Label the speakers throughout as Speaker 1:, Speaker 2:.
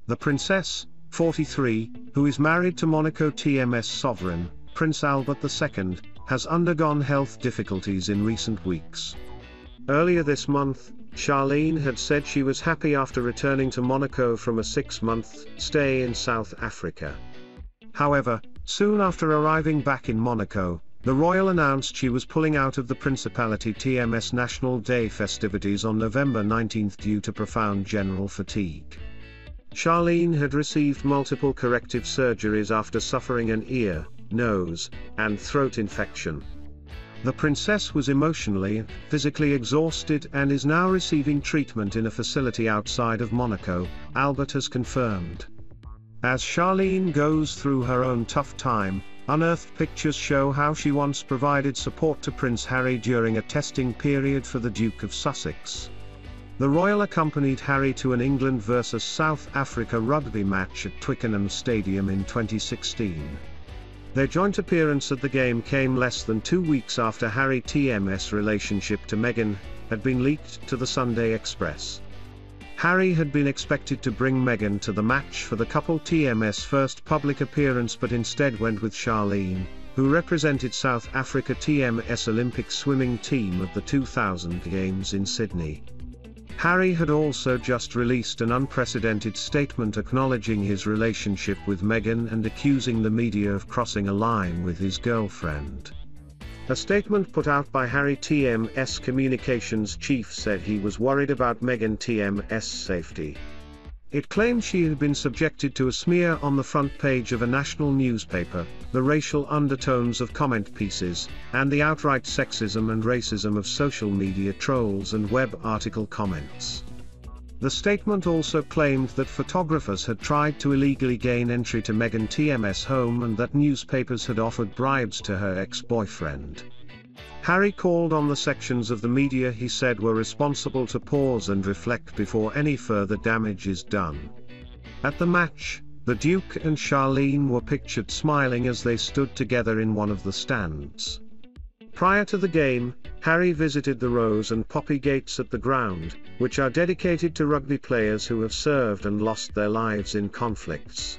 Speaker 1: The princess, 43, who is married to Monaco TMS sovereign, Prince Albert II, has undergone health difficulties in recent weeks. Earlier this month, Charlene had said she was happy after returning to Monaco from a 6-month stay in South Africa. However, soon after arriving back in Monaco, the royal announced she was pulling out of the Principality TMS National Day festivities on November 19 due to profound general fatigue. Charlene had received multiple corrective surgeries after suffering an ear, nose, and throat infection. The princess was emotionally and physically exhausted and is now receiving treatment in a facility outside of Monaco, Albert has confirmed. As Charlene goes through her own tough time, unearthed pictures show how she once provided support to Prince Harry during a testing period for the Duke of Sussex. The royal accompanied Harry to an England vs South Africa rugby match at Twickenham Stadium in 2016. Their joint appearance at the game came less than 2 weeks after Harry TMS' relationship to Meghan had been leaked to the Sunday Express. Harry had been expected to bring Meghan to the match for the couple TMS' first public appearance, but instead went with Charlene, who represented South Africa TMS Olympic swimming team at the 2000 Games in Sydney. Harry had also just released an unprecedented statement acknowledging his relationship with Meghan and accusing the media of crossing a line with his girlfriend. A statement put out by Harry TMS communications chief said he was worried about Meghan TMS safety. It claimed she had been subjected to a smear on the front page of a national newspaper, the racial undertones of comment pieces, and the outright sexism and racism of social media trolls and web article comments. The statement also claimed that photographers had tried to illegally gain entry to Meghan TMS' home and that newspapers had offered bribes to her ex-boyfriend. Harry called on the sections of the media he said were responsible to pause and reflect before any further damage is done. At the match, the Duke and Charlene were pictured smiling as they stood together in one of the stands. Prior to the game, Harry visited the Rose and Poppy Gates at the ground, which are dedicated to rugby players who have served and lost their lives in conflicts.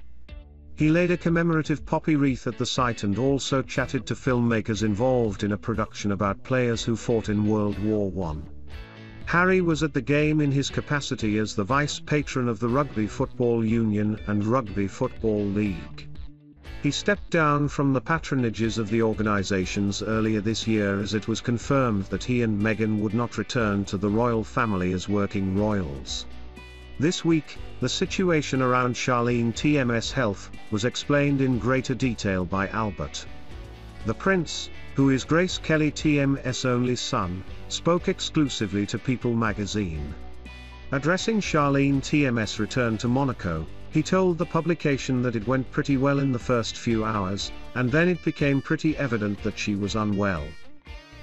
Speaker 1: He laid a commemorative poppy wreath at the site and also chatted to filmmakers involved in a production about players who fought in World War I. Harry was at the game in his capacity as the vice patron of the Rugby Football Union and Rugby Football League. He stepped down from the patronages of the organizations earlier this year as it was confirmed that he and Meghan would not return to the royal family as working royals. This week, the situation around Charlene TMS' health was explained in greater detail by Albert. The prince, who is Grace Kelly TMS' only son, spoke exclusively to People magazine. Addressing Charlene TMS' return to Monaco, he told the publication that it went pretty well in the first few hours, and then it became pretty evident that she was unwell.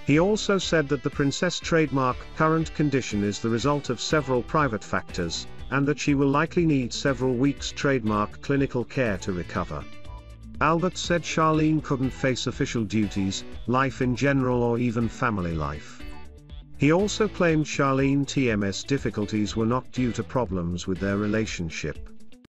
Speaker 1: He also said that the princess' trademark current condition is the result of several private factors, and that she will likely need several weeks trademark clinical care to recover. Albert said Charlene couldn't face official duties, life in general or even family life. He also claimed Charlene TMS' difficulties were not due to problems with their relationship.